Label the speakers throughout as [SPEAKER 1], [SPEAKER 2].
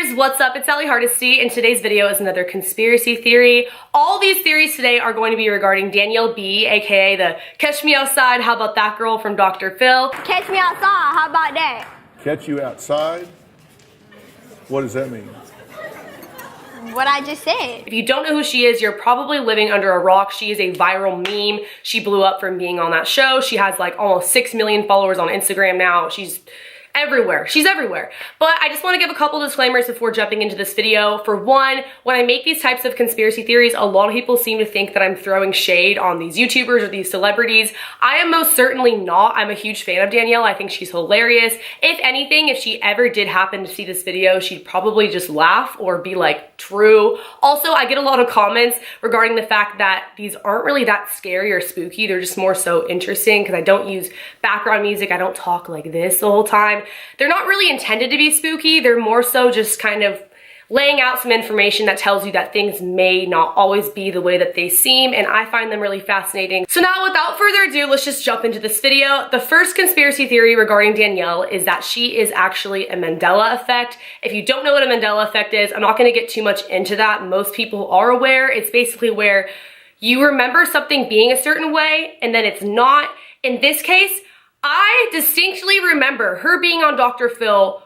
[SPEAKER 1] YouTubers, what's up? It's Sally Hardesty, and today's video is another conspiracy theory. All these theories today are going to be regarding Danielle B, aka the Catch Me Outside, how about that girl from Dr. Phil.
[SPEAKER 2] Catch me outside, how about that?
[SPEAKER 3] Catch you outside? What does that mean?
[SPEAKER 2] What I just said.
[SPEAKER 1] If you don't know who she is, you're probably living under a rock. She is a viral meme. She blew up from being on that show. She has like almost 6 million followers on Instagram now. She's everywhere. She's everywhere. But I just want to give a couple disclaimers before jumping into this video. For one, when I make these types of conspiracy theories, a lot of people seem to think that I'm throwing shade on these YouTubers or these celebrities. I am most certainly not. I'm a huge fan of Danielle. I think she's hilarious. If anything, if she ever did happen to see this video, she'd probably just laugh or be like, true. Also, I get a lot of comments regarding the fact that these aren't really that scary or spooky. They're just more so interesting because I don't use background music. I don't talk like this the whole time. They're not really intended to be spooky. They're more so just kind of laying out some information that tells you that things may not always be the way that they seem, and I find them really fascinating. So now, without further ado, let's just jump into this video. The first conspiracy theory regarding Danielle is that she is actually a Mandela effect. If you don't know what a Mandela effect is, I'm not gonna get too much into that. Most people are aware. It's basically where you remember something being a certain way, and then it's not. In this case, I distinctly remember her being on Dr. Phil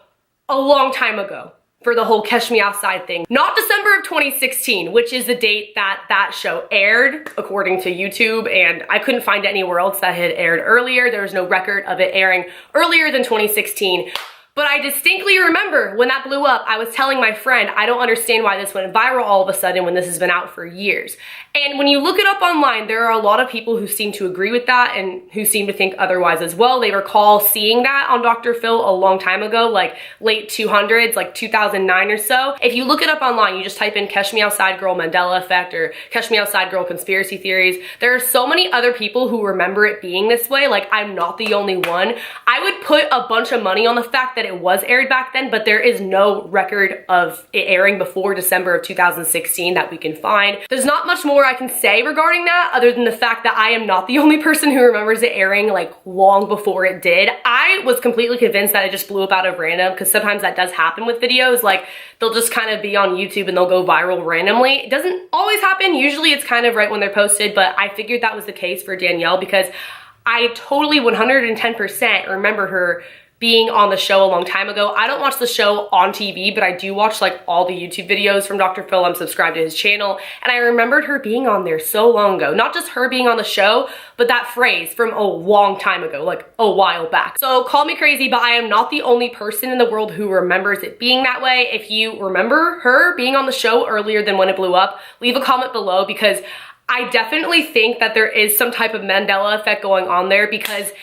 [SPEAKER 1] a long time ago for the whole Catch Me Outside thing. Not December of 2016, which is the date that that show aired, according to YouTube, and I couldn't find it anywhere else that had aired earlier. There was no record of it airing earlier than 2016. But I distinctly remember when that blew up, I was telling my friend, I don't understand why this went viral all of a sudden when this has been out for years. And when you look it up online, there are a lot of people who seem to agree with that and who seem to think otherwise as well. They recall seeing that on Dr. Phil a long time ago, like late 200s, like 2009 or so. If you look it up online, you just type in Catch Me Outside Girl Mandela Effect or Catch Me Outside Girl Conspiracy Theories. There are so many other people who remember it being this way. Like, I'm not the only one. I would put a bunch of money on the fact that it was aired back then, but there is no record of it airing before December of 2016 that we can find. There's not much more I can say regarding that other than the fact that I am not the only person who remembers it airing like long before it did. I was completely convinced that it just blew up out of random, because sometimes that does happen with videos. Like, they'll just kind of be on YouTube and they'll go viral randomly. It doesn't always happen. Usually it's kind of right when they're posted, but I figured that was the case for Danielle because I totally 110% remember her being on the show a long time ago. I don't watch the show on TV, but I do watch like all the YouTube videos from Dr. Phil. I'm subscribed to his channel, and I remembered her being on there so long ago. Not just her being on the show, but that phrase from a long time ago, like a while back. So call me crazy, but I am not the only person in the world who remembers it being that way. If you remember her being on the show earlier than when it blew up, leave a comment below, because I definitely think that there is some type of Mandela effect going on there, because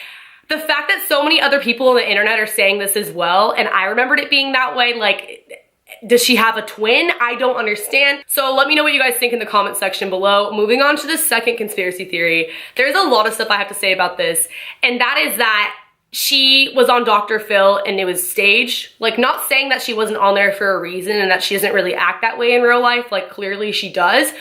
[SPEAKER 1] the fact that so many other people on the internet are saying this as well, and I remembered it being that way, like, does she have a twin? I don't understand. So let me know what you guys think in the comment section below. Moving on to the second conspiracy theory, there's a lot of stuff I have to say about this, and that is that she was on Dr. Phil and it was staged. Like, not saying that she wasn't on there for a reason and that she doesn't really act that way in real life, like clearly she does.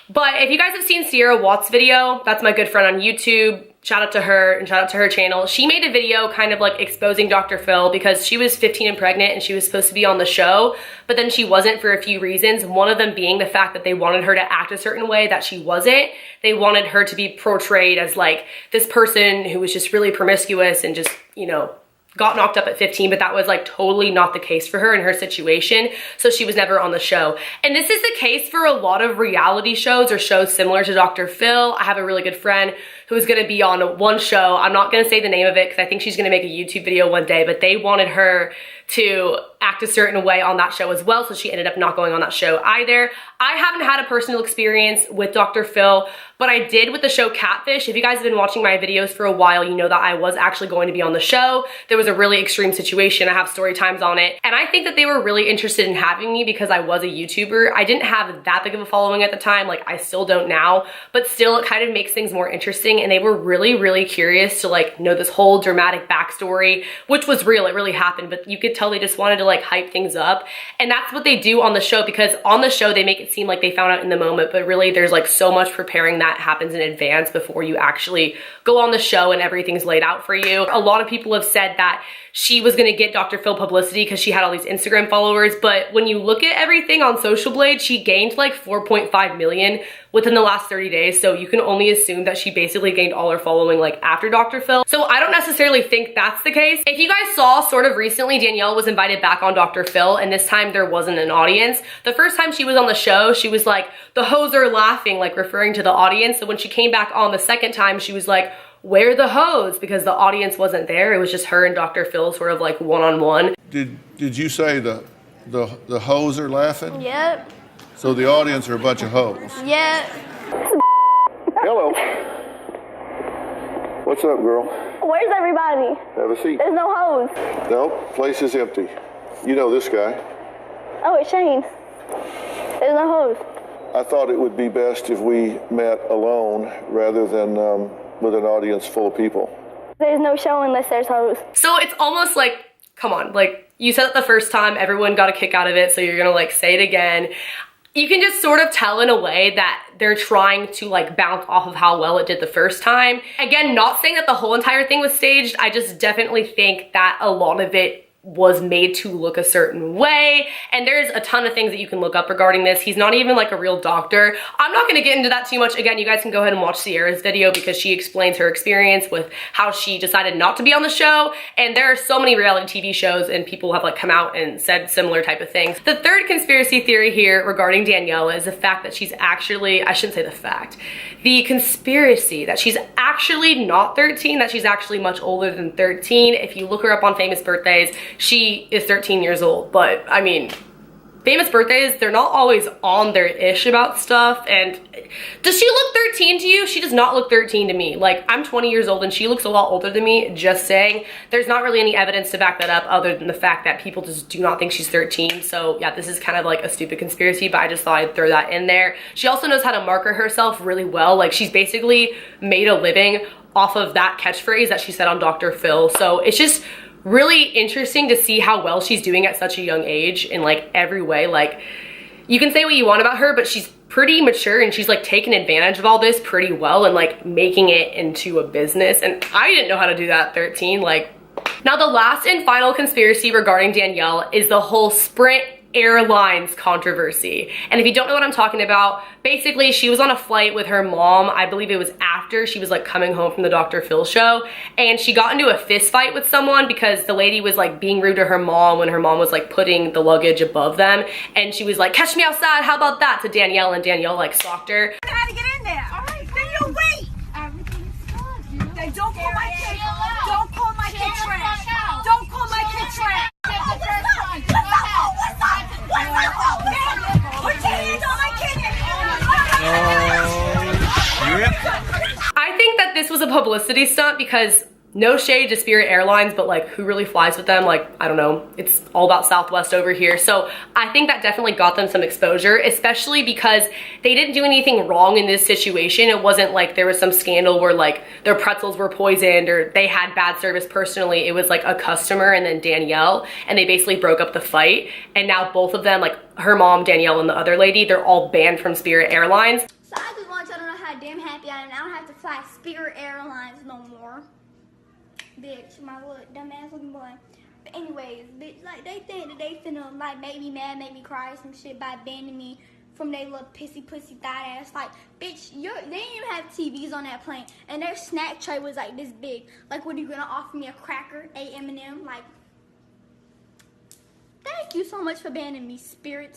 [SPEAKER 1] But if you guys have seen Sierra Watts' video, that's my good friend on YouTube, shout out to her and shout out to her channel. She made a video kind of like exposing Dr. Phil because she was 15 and pregnant and she was supposed to be on the show, but then she wasn't for a few reasons. One of them being the fact that they wanted her to act a certain way that she wasn't. They wanted her to be portrayed as like this person who was just really promiscuous and just, you know, got knocked up at 15, but that was like totally not the case for her in her situation. So she was never on the show. And this is the case for a lot of reality shows or shows similar to Dr. Phil. I have a really good friend who is gonna be on one show. I'm not gonna say the name of it because I think she's gonna make a YouTube video one day, but they wanted her to act a certain way on that show as well, so she ended up not going on that show either. I haven't had a personal experience with Dr. Phil, but I did with the show Catfish. If you guys have been watching my videos for a while, you know that I was actually going to be on the show. There was a really extreme situation. I have story times on it, and I think that they were really interested in having me because I was a YouTuber. I didn't have that big of a following at the time, like I still don't now, but still it kind of makes things more interesting everything, and they were really curious to like know this whole dramatic backstory, which was real, it really happened, but you could tell they just wanted to like hype things up. And that's what they do on the show, because on the show they make it seem like they found out in the moment, but really there's like so much preparing that happens in advance before you actually go on the show and everything's laid out for you. A lot of people have said that she was gonna get Dr. Phil publicity because she had all these Instagram followers, but when you look at everything on Social Blade, she gained like 4.5 million within the last 30 days, so you can only assume that she basically gained all her following like after Dr. Phil. So I don't necessarily think that's the case. If you guys saw sort of recently, Danielle was invited back on Dr. Phil, and this time there wasn't an audience. The first time she was on the show, she was like, the hoes are laughing, like referring to the audience. So when she came back on the second time, she was like, where are the hoes? Because the audience wasn't there. It was just her and Dr. Phil sort of like one-on-one.
[SPEAKER 3] Did you say the hoes are laughing?
[SPEAKER 2] Yep.
[SPEAKER 3] So the audience are a bunch of hoes.
[SPEAKER 2] Yep.
[SPEAKER 3] Hello. What's up, girl?
[SPEAKER 2] Where's everybody?
[SPEAKER 3] Have a seat.
[SPEAKER 2] There's no hose.
[SPEAKER 3] No, place is empty. You know this guy.
[SPEAKER 2] Oh, it's Shane. There's no hose.
[SPEAKER 3] I thought it would be best if we met alone rather than with an audience full of people.
[SPEAKER 2] There's no show unless there's hose.
[SPEAKER 1] So it's almost like, come on, like you said it the first time, everyone got a kick out of it, so you're gonna like say it again. You can just sort of tell in a way that they're trying to like bounce off of how well it did the first time. Again, not saying that the whole entire thing was staged, I just definitely think that a lot of it was made to look a certain way, and there's a ton of things that you can look up regarding this. He's not even like a real doctor. I'm not gonna get into that too much. Again, you guys can go ahead and watch Sierra's video because she explains her experience with how she decided not to be on the show, and there are so many reality TV shows and people have like come out and said similar type of things. The third conspiracy theory here regarding Danielle is the fact that she's actually, I shouldn't say the fact, the conspiracy that she's actually not 13, that she's actually much older than 13. If you look her up on famous birthdays, she is 13 years old, but I mean, famous birthdays, they're not always on their ish about stuff. And does she look 13 to you? She does not look 13 to me. Like, I'm 20 years old and she looks a lot older than me, just saying. There's not really any evidence to back that up other than the fact that people just do not think she's 13. So yeah, this is kind of like a stupid conspiracy, but I just thought I'd throw that in there. She also knows how to market herself really well. Like, she's basically made a living off of that catchphrase that she said on Dr. Phil. So it's just really interesting to see how well she's doing at such a young age in like every way. Like, you can say what you want about her, but she's pretty mature and she's like taken advantage of all this pretty well and like making it into a business. And I didn't know how to do that at 13. Like, now the last and final conspiracy regarding Danielle is the whole Sprint Airlines controversy. And if you don't know what I'm talking about, basically she was on a flight with her mom. I believe it was after she was like coming home from the Dr. Phil show, and she got into a fist fight with someone because the lady was like being rude to her mom when her mom was like putting the luggage above them, and she was like, catch me outside, how about that, to Danielle, and Danielle like stalked her.
[SPEAKER 4] How to get in there? All right, then you wait. Everything's good. Then don't call my kid. Don't call my kid trash. Don't call my kid trash.
[SPEAKER 1] I think that this was a publicity stunt because no shade to Spirit Airlines, but like, who really flies with them? Like, I don't know, it's all about Southwest over here. So I think that definitely got them some exposure, especially because they didn't do anything wrong in this situation. It wasn't like there was some scandal where like their pretzels were poisoned or they had bad service personally. It was like a customer and then Danielle, and they basically broke up the fight. And now both of them, like her mom, Danielle, and the other lady, they're all banned from Spirit Airlines.
[SPEAKER 2] So I just want y'all to know how damn happy I am. I don't have to fly Spirit Airlines no more. Bitch, my little dumbass looking boy. But anyways, bitch, like they think that they finna like make me mad, make me cry some shit by banning me from their little pissy pussy thigh ass. Like, bitch, they didn't even have TVs on that plane, and their snack tray was like this big. Like, what are you gonna offer me, a cracker, a M&M? Like, thank you so much for banning me, Sprint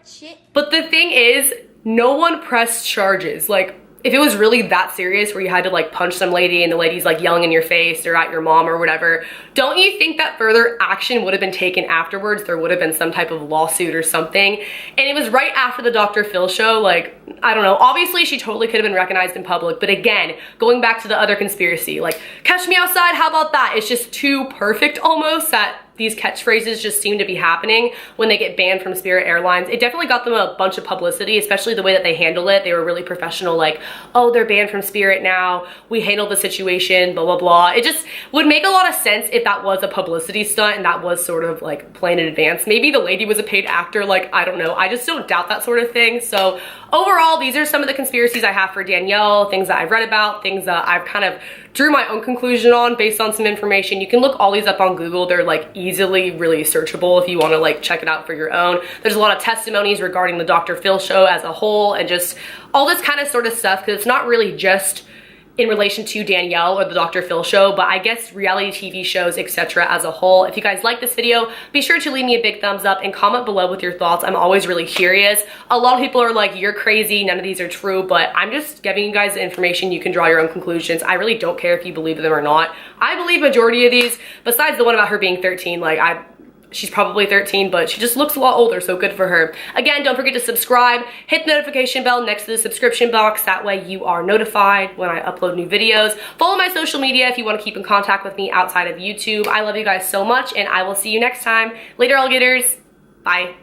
[SPEAKER 2] shit.
[SPEAKER 1] But the thing is, no one pressed charges. Like, if it was really that serious where you had to like punch some lady and the lady's like yelling in your face or at your mom or whatever, don't you think that further action would have been taken afterwards? There would have been some type of lawsuit or something. And it was right after the Dr. Phil show. Like, I don't know, obviously she totally could have been recognized in public, but again, going back to the other conspiracy, like, catch me outside, how about that? It's just too perfect almost that these catchphrases just seem to be happening when they get banned from Spirit Airlines. It definitely got them a bunch of publicity, especially the way that they handle it. They were really professional, like, oh, they're banned from Spirit now, we handled the situation, blah, blah, blah. It just would make a lot of sense if that was a publicity stunt and that was sort of like planned in advance. Maybe the lady was a paid actor, like, I don't know. I just don't doubt that sort of thing. So overall, these are some of the conspiracies I have for Danielle, things that I've read about, things that I've kind of drew my own conclusion on based on some information. You can look all these up on Google. They're like easily really searchable if you want to like check it out for your own. There's a lot of testimonies regarding the Dr. Phil show as a whole and just all this kind of sort of stuff, because it's not really just in relation to Danielle or the Dr. Phil show, but I guess reality TV shows, etc. as a whole. If you guys like this video, be sure to leave me a big thumbs up and comment below with your thoughts. I'm always really curious. A lot of people are like, you're crazy, none of these are true, but I'm just giving you guys the information. You can draw your own conclusions. I really don't care if you believe them or not. I believe majority of these, besides the one about her being 13, like she's probably 13, but she just looks a lot older, so good for her. Again, don't forget to subscribe, hit the notification bell next to the subscription box. That way you are notified when I upload new videos. Follow my social media if you want to keep in contact with me outside of YouTube. I love you guys so much, and I will see you next time. Later, alligators. Bye.